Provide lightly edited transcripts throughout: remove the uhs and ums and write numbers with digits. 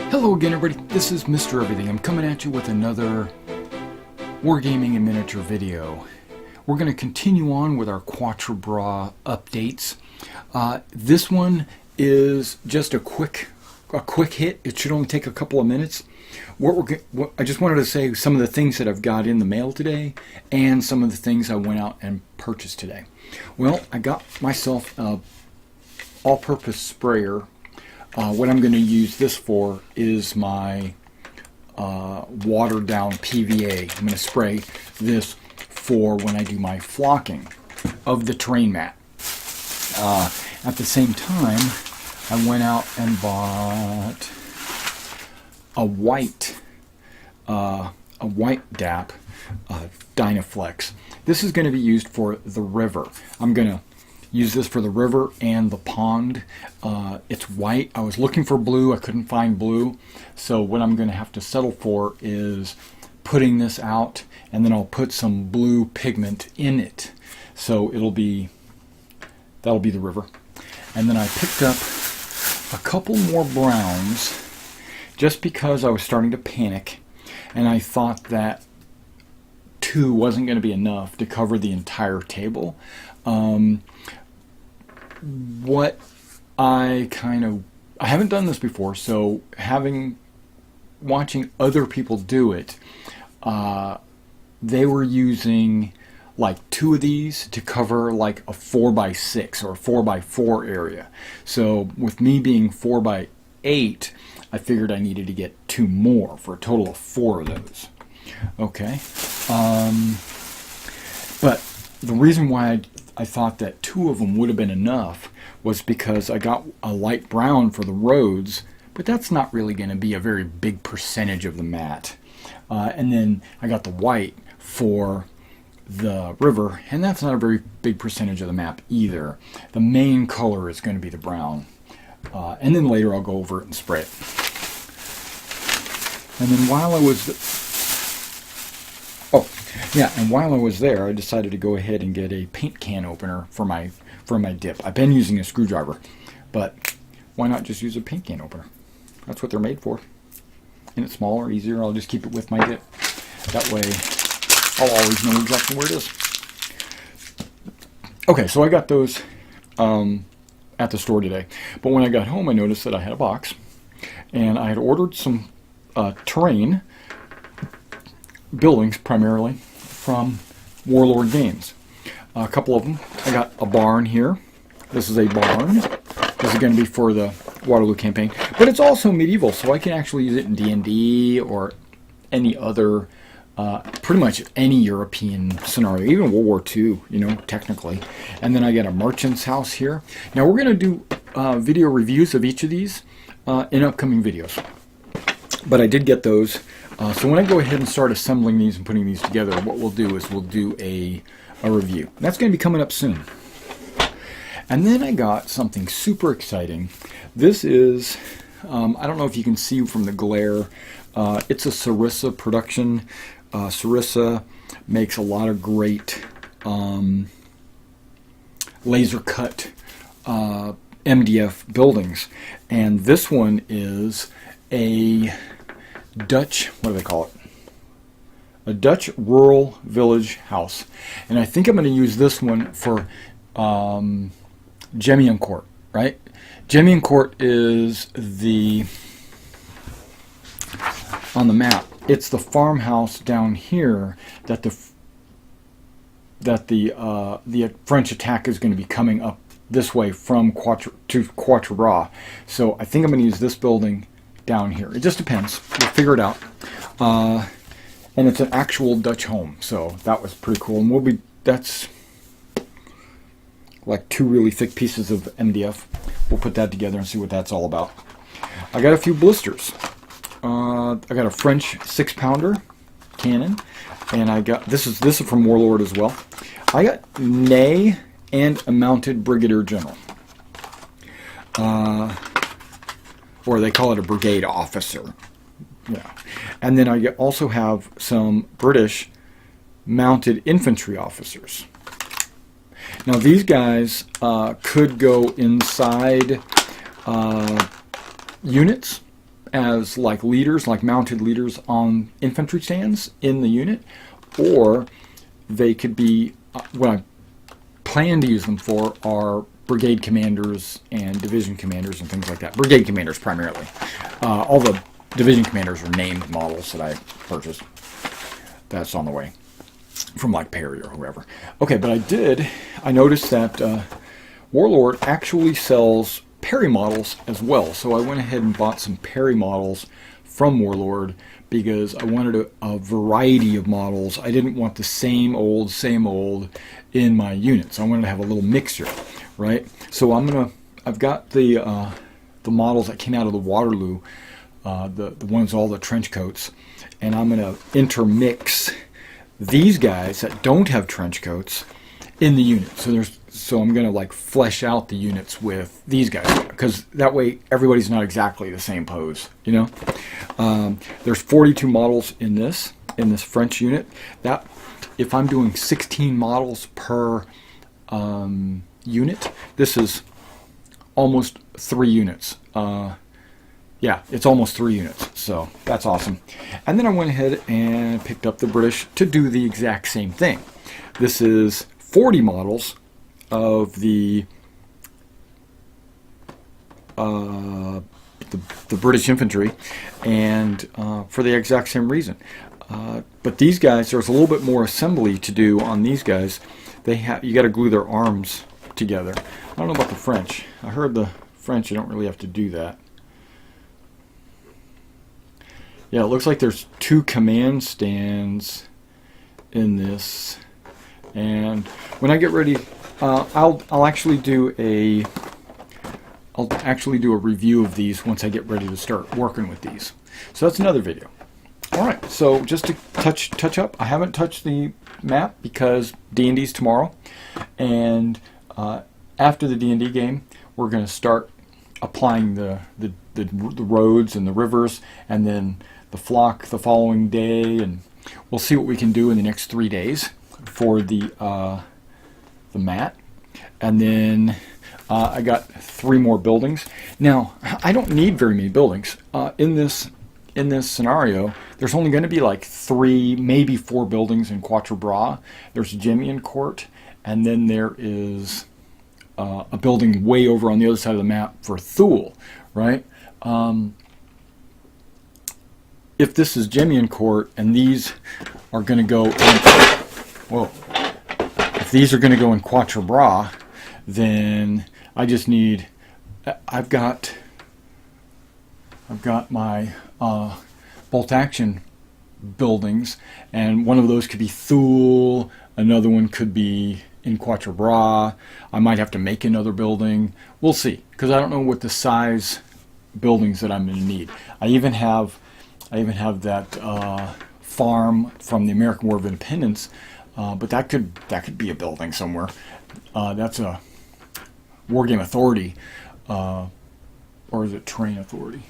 Hello again, everybody. This is Mr. Everything. I'm coming at you with another Wargaming and miniature video. We're going to continue on with our Quatre updates. This one is just a quick hit. It should only take a couple of minutes. I just wanted to say some of the things that I've got in the mail today and some of the things I went out and purchased today. Well, I got myself an all-purpose sprayer. What I'm going to use this for is my watered down PVA. I'm going to spray this for when I do my flocking of the terrain mat. At the same time, I went out and bought a white DAP Dynaflex. This is going to be used for the river. I'm going to use this for the river and the pond. It's white. I was looking for blue. I couldn't find blue. So what I'm going to have to settle for is putting this out, and then I'll put some blue pigment in it. So that'll be the river. And then I picked up a couple more browns just because I was starting to panic, and I thought that 2 wasn't going to be enough to cover the entire table. I haven't done this before, so watching other people do it, they were using like 2 of these to cover like a 4x6 or 4x4 area. So with me being 4x8, I figured I needed to get 2 more for a total of 4 of those. Okay. But the reason why I thought that 2 of them would have been enough was because I got a light brown for the roads, but that's not really going to be a very big percentage of the mat. And then I got the white for the river, and that's not a very big percentage of the map either. The main color is going to be the brown. And then later I'll go over it and spray it. And then while I was there, I decided to go ahead and get a paint can opener for my dip. I've been using a screwdriver, but why not just use a paint can opener? That's what they're made for. And it's smaller, easier. I'll just keep it with my dip. That way I'll always know exactly where it is. Okay, so I got those at the store today. But when I got home, I noticed that I had a box, and I had ordered some terrain buildings primarily from Warlord Games. A couple of them. I got a barn here. This is a barn. This is going to be for the Waterloo campaign, but it's also medieval, so I can actually use it in D&D or any other, pretty much any European scenario, even World War II, technically. And then I got a merchant's house here. Now we're going to do video reviews of each of these in upcoming videos, but I did get those. So when I go ahead and start assembling these and putting these together, what we'll do is we'll do a review. That's going to be coming up soon. And then I got something super exciting. This is, I don't know if you can see from the glare, it's a Sarissa production. Sarissa makes a lot of great laser cut MDF buildings. And this one is a Dutch, what do they call it? A Dutch rural village house. And I think I'm going to use this one for Jemian Court, right? Jemian Court is on the map, it's the farmhouse down here that the French attack is going to be coming up this way from Quatre to. So I think I'm going to use this building down here. It just depends. We'll figure it out. And it's an actual Dutch home, so that was pretty cool. And that's like 2 really thick pieces of MDF. We'll put that together and see what that's all about. I got a few blisters. I got a French 6-pounder cannon, and I got this is from Warlord as well. I got Ney and a mounted Brigadier General. Or they call it a brigade officer. Yeah. And then I also have some British mounted infantry officers. Now these guys could go inside units, as like leaders, like mounted leaders on infantry stands in the unit, or they could be, what I plan to use them for are brigade commanders and division commanders and things like that. Brigade commanders primarily. All the division commanders are named models that I purchased. That's on the way from like Perry or whoever. Okay, but I noticed that Warlord actually sells Perry models as well. So I went ahead and bought some Perry models from Warlord because I wanted a variety of models. I didn't want the same old in my units. I wanted to have a little mixture, right? So I've got the models that came out of the Waterloo, the ones, all the trench coats, and I'm going to intermix these guys that don't have trench coats in the unit. So I'm going to like flesh out the units with these guys, because that way everybody's not exactly the same pose, you know. There's 42 models in this French unit. That if I'm doing 16 models per unit, this is almost 3 units. Yeah, it's almost 3 units, so that's awesome. And then I went ahead and picked up the British to do the exact same thing. This is 40 models of the British infantry, and for the exact same reason. But these guys, there's a little bit more assembly to do on these guys. You got to glue their arms together. I don't know about the French. I heard the French, you don't really have to do that. Yeah, it looks like there's 2 command stands in this, and when I get ready, I'll actually do a review of these once I get ready to start working with these. So that's another video. All right, so just to touch up, I haven't touched the map because D&D's tomorrow, and after the D&D game, we're going to start applying the roads and the rivers, and then the flock the following day, and we'll see what we can do in the next 3 days for the mat. And then I got 3 more buildings. Now I don't need very many buildings in this scenario. There's only going to be like 3, maybe 4 buildings in Quatre. There's Jemian Court, and then there is a building way over on the other side of the map for Thule, right? If this is Jemian Court and these are going to go in, if these are going to go in Quatre, then I just need, I've got my bolt action buildings, and one of those could be Thule, another one could be in Quatre. I might have to make another building. We'll see, because I don't know what the size buildings that I'm going to need. I even have that farm from the American War of Independence, but that could be a building somewhere. That's a Wargame Authority, or is it Terrain Authority?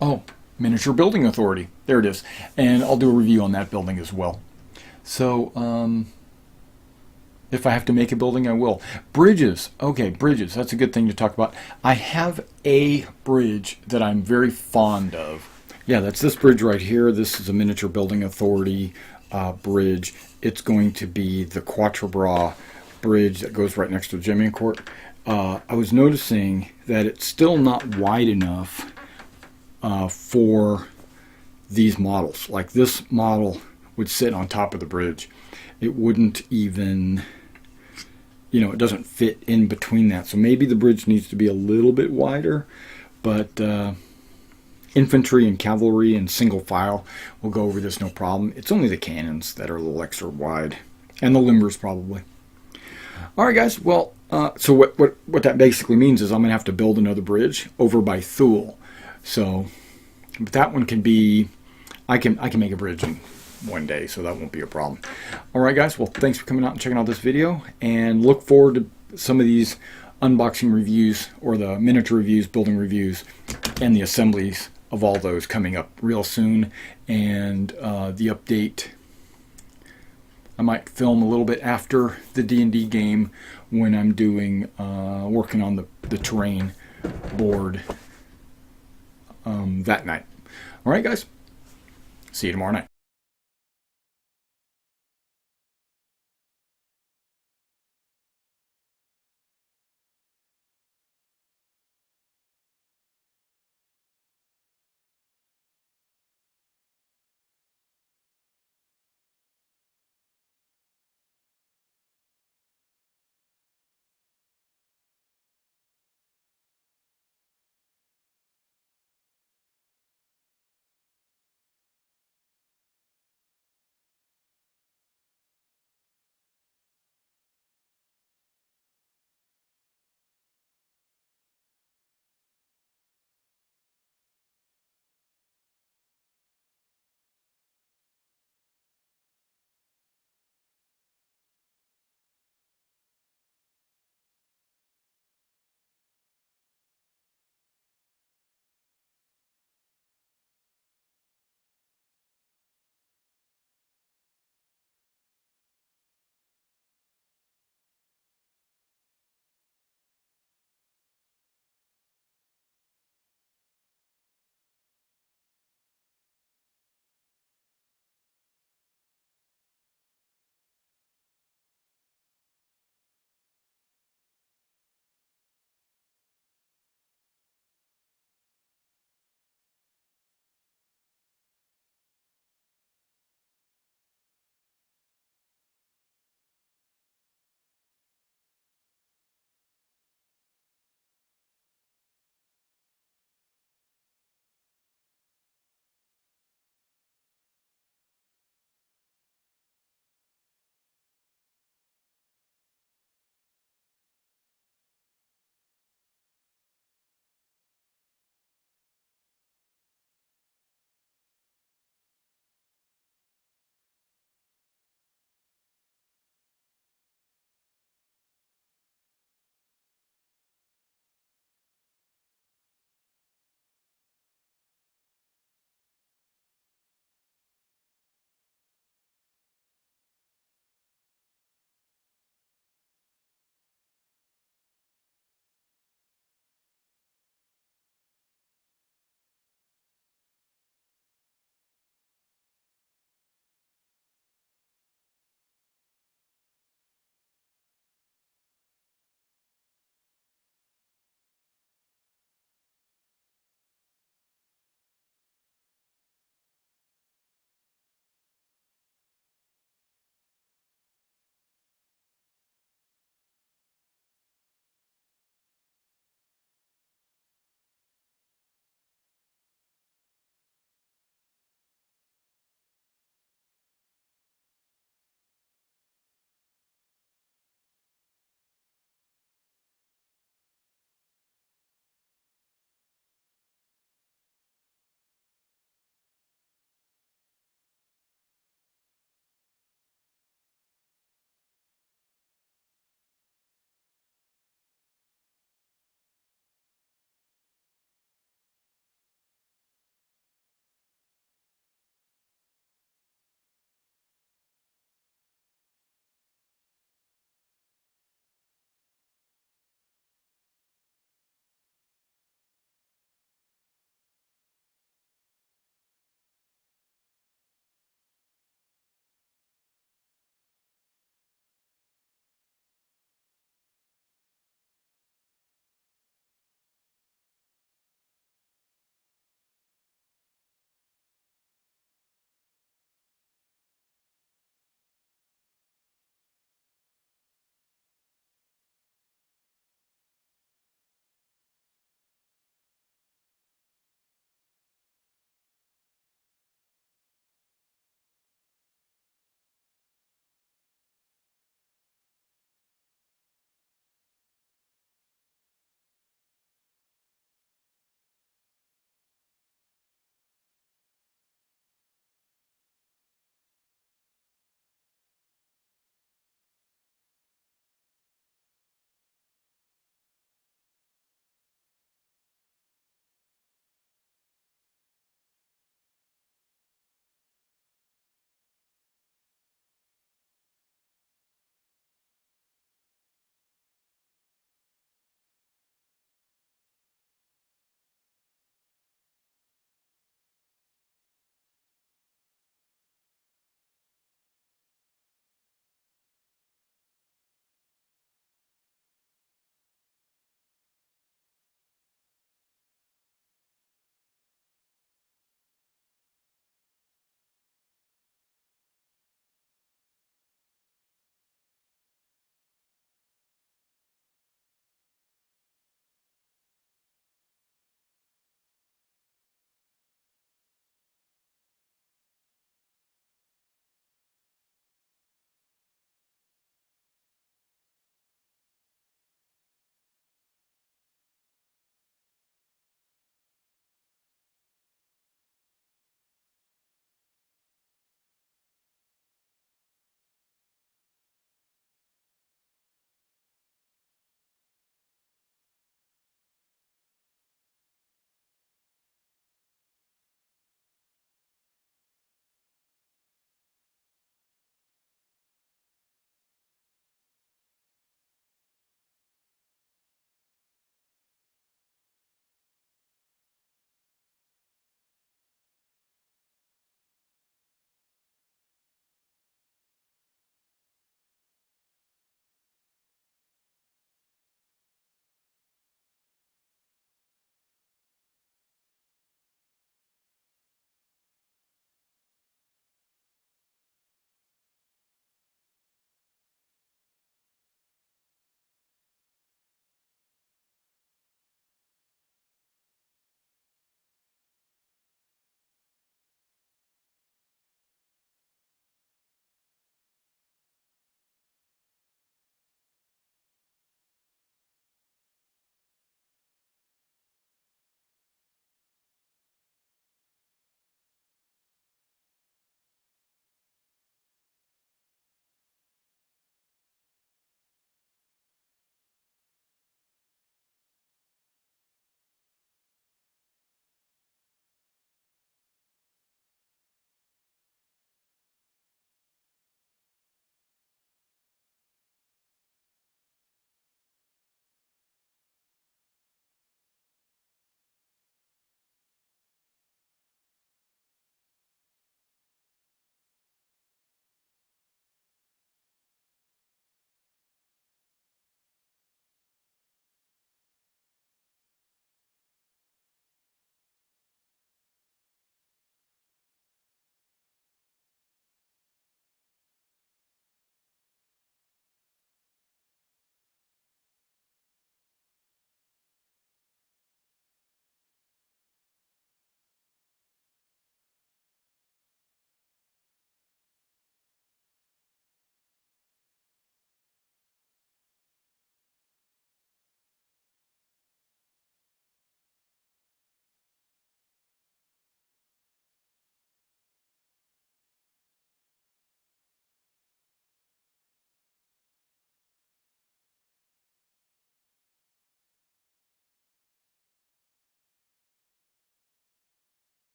Oh, Miniature Building Authority. There it is. And I'll do a review on that building as well. So, if I have to make a building, I will. Bridges. Okay, bridges. That's a good thing to talk about. I have a bridge that I'm very fond of. Yeah, that's this bridge right here. This is a Miniature Building Authority bridge. It's going to be the Quatre bridge that goes right next to Jemian Court. I was noticing that it's still not wide enough for these models. Like this model would sit on top of the bridge. It wouldn't even, it doesn't fit in between that. So maybe the bridge needs to be a little bit wider, but infantry and cavalry and single file will go over this no problem. It's only the cannons that are a little extra wide, and the limbers probably. All right, guys. Well, so what that basically means is I'm going to have to build another bridge over by Thule. So that one can be, I can make a bridge in one day, so that won't be a problem. All right, guys. Well, thanks for coming out and checking out this video, and look forward to some of these unboxing reviews, or the miniature reviews, building reviews, and the assemblies of all those coming up real soon. And the update, I might film a little bit after the D&D game when I'm doing working on the terrain board that night. All right, guys. See you tomorrow night.